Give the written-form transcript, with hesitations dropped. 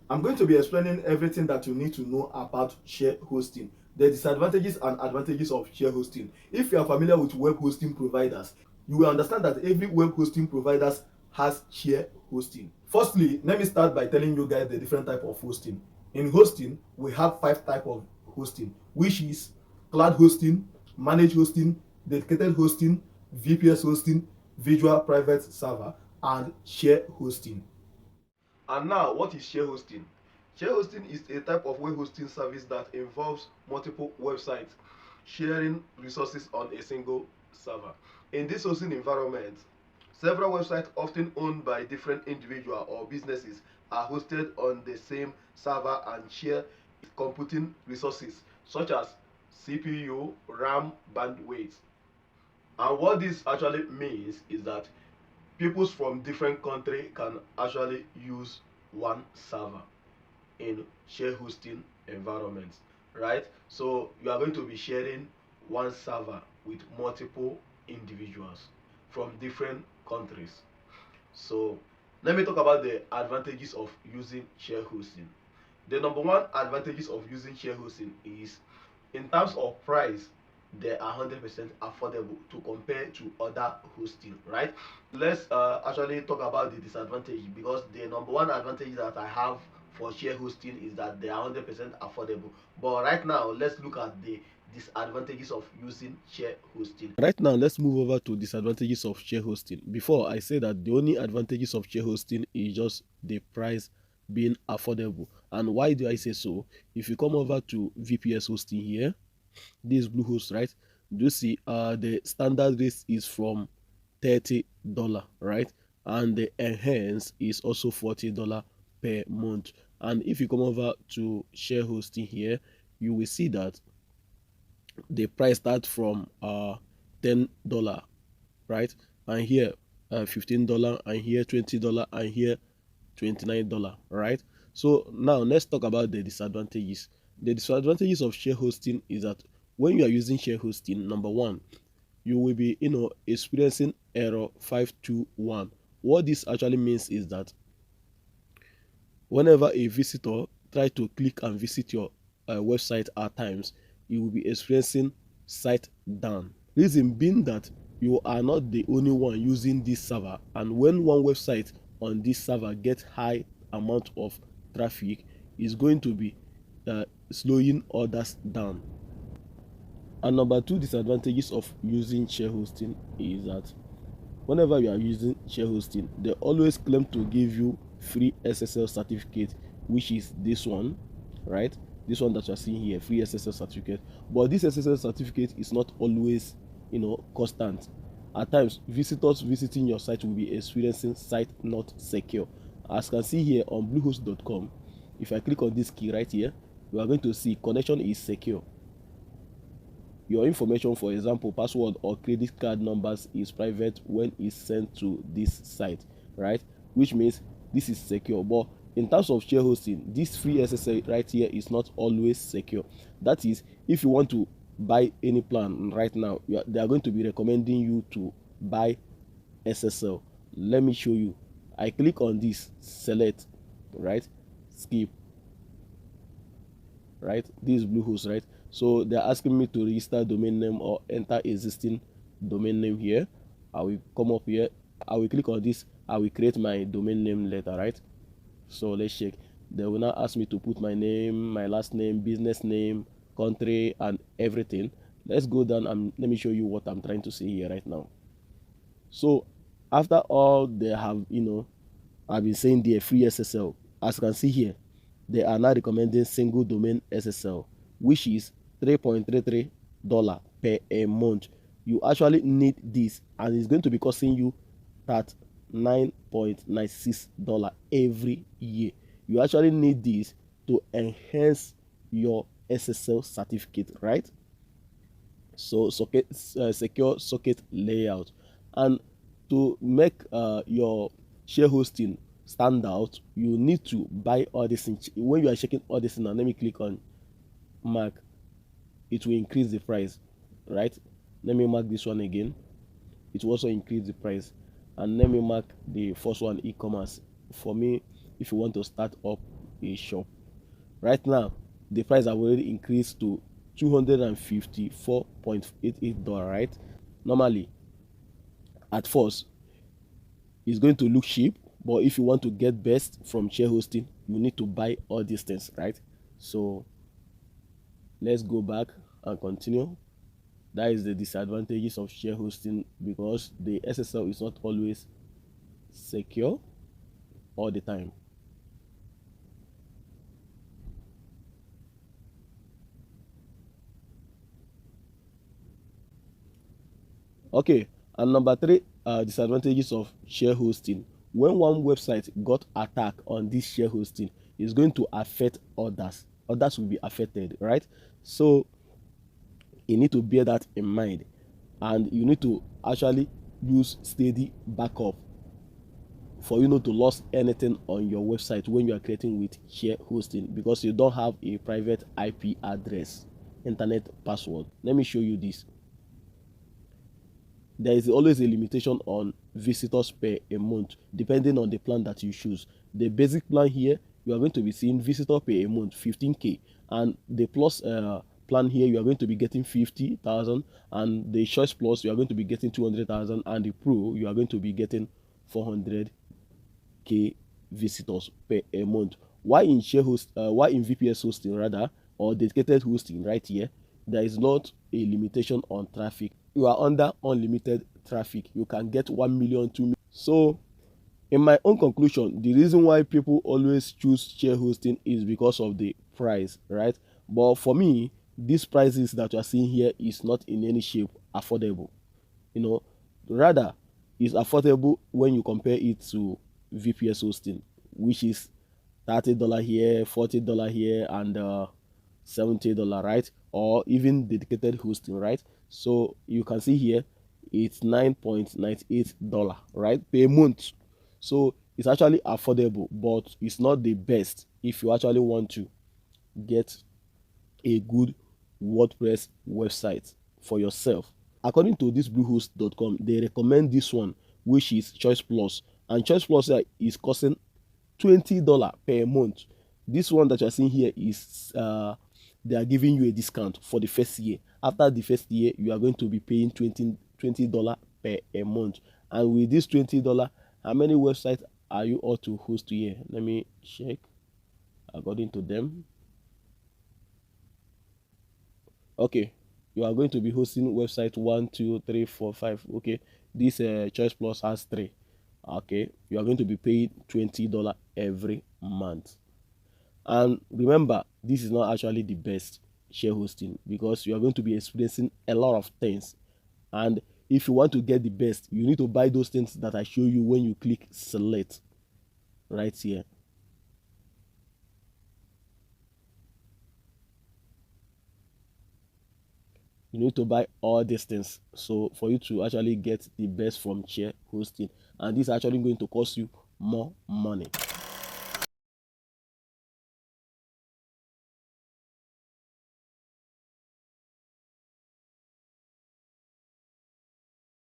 I'm going to be explaining everything that you need to know about share hosting, the disadvantages and advantages of share hosting. If you are familiar with web hosting providers, you will understand that every web hosting providers has share hosting. Firstly, let me start by telling you guys the different type of hosting. In hosting, we have five type of hosting, which is cloud hosting, managed hosting, dedicated hosting, VPS hosting, visual private server, and share hosting. And now, what is share hosting? Share hosting is a type of web hosting service that involves multiple websites sharing resources on a single server. In this hosting environment, several websites often owned by different individuals or businesses are hosted on the same server and share computing resources such as CPU, RAM, bandwidth. And what this actually means is that peoples from different countries can actually use one server in share hosting environments, right? So you are going to be sharing one server with multiple individuals from different countries. So let me talk about the advantages of using share hosting. The number one advantages of using share hosting is in terms of price, they are 100% affordable to compare to other hosting, right? Let's actually talk about the disadvantage, because the number one advantage that I have for share hosting is that they are 100% affordable. But right now, let's look at the disadvantages of using share hosting. Right now, let's move over to disadvantages of share hosting. Before, I said that the only advantages of share hosting is just the price being affordable. And why do I say so? If you come over to VPS hosting here, this Bluehost, right? Do you see the standard rate is from $30, right? And the enhance is also $40 per month. And if you come over to share hosting here, you will see that the price starts from $10, right? And here $15, and here $20, and here $29, right? So now let's talk about the disadvantages. The disadvantages of share hosting is that when you are using share hosting, number one, you will be experiencing error 521. What this actually means is that whenever a visitor try to click and visit your website at times, you will be experiencing site down. Reason being that you are not the only one using this server, and when one website on this server gets high amount of traffic, is going to be slowing others down. And number two disadvantages of using share hosting is that whenever you are using share hosting, they always claim to give you free SSL certificate, which is this one, right? This one that you are seeing here, free SSL certificate. But this SSL certificate is not always, constant. At times, visitors visiting your site will be experiencing site not secure. As you can see here on bluehost.com, if I click on this key right here, you are going to see connection is secure. Your information, for example, password or credit card numbers, is private when it's sent to this site, right? Which means this is secure. But in terms of share hosting, this free SSL right here is not always secure. That is, if you want to buy any plan right now, they are going to be recommending you to buy SSL. Let me show you. I click on this, select, right? Skip, right? This is Bluehost, right? So they're asking me to register domain name or enter existing domain name here. I will come up here. I will click on this. I will create my domain name later, right? So let's check. They will now ask me to put my name, my last name, business name, country, and everything. Let's go down and let me show you what I'm trying to say here right now. So after all they have, I've been saying the free SSL. As you can see here, they are now recommending single domain SSL, which is $3.33 per a month. You actually need this, and it's going to be costing you that $9.96 every year. You actually need this to enhance your SSL certificate, right? So secure socket layout, and to make your share hosting stand out, you need to buy all this things. When you are checking all this now, let me click on mark. It will increase the price, right? Let me mark this one again. It will also increase the price. And let me mark the first one, e-commerce. For me, if you want to start up a shop. Right now, the price have already increased to $254.88, right? Normally, at first, it's going to look cheap, but if you want to get best from share hosting, you need to buy all these things, right? So let's go back and continue. That is the disadvantages of share hosting, because the SSL is not always secure all the time. Okay, and number three, disadvantages of share hosting. When one website got attacked on this share hosting, it's going to affect others. Others will be affected, right? So you need to bear that in mind, and you need to actually use steady backup for you not to lose anything on your website when you are creating with share hosting, because you don't have a private IP address, internet password. Let me show you this. There is always a limitation on visitors per a month depending on the plan that you choose. The basic plan here, you are going to be seeing visitor per a month 15k, and the plus plan here, you are going to be getting 50,000, and the choice plus, you are going to be getting 200,000, and the pro, you are going to be getting 400k visitors per a month. Why in why in VPS hosting rather, or dedicated hosting right here, there is not a limitation on traffic. You are under unlimited traffic. You can get 1 million, 2 million. So in my own conclusion, the reason why people always choose share hosting is because of the price, right? But for me, these prices that you are seeing here is not in any shape affordable. You know, rather, it's affordable when you compare it to VPS hosting, which is $30 here, $40 here, and $70, right? Or even dedicated hosting, right? So you can see here it's $9.98, right, per month. So it's actually affordable, but it's not the best if you actually want to get a good WordPress website for yourself. According to this bluehost.com, they recommend this one, which is Choice Plus, and Choice Plus is costing $20 per month. This one that you're seeing here is they are giving you a discount for the first year. After the first year, you are going to be paying $20 per a month. And with this $20, how many websites are you ought to host here? Let me check according to them. Okay, you are going to be hosting website 1, 2, 3, 4, 5. Okay, this Choice Plus has 3. Okay, you are going to be paying $20 every month. And remember, this is not actually the best share hosting, because you are going to be experiencing a lot of things. And if you want to get the best, you need to buy those things that I show you when you click select right here. You need to buy all these things, so for you to actually get the best from share hosting, and this is actually going to cost you more money.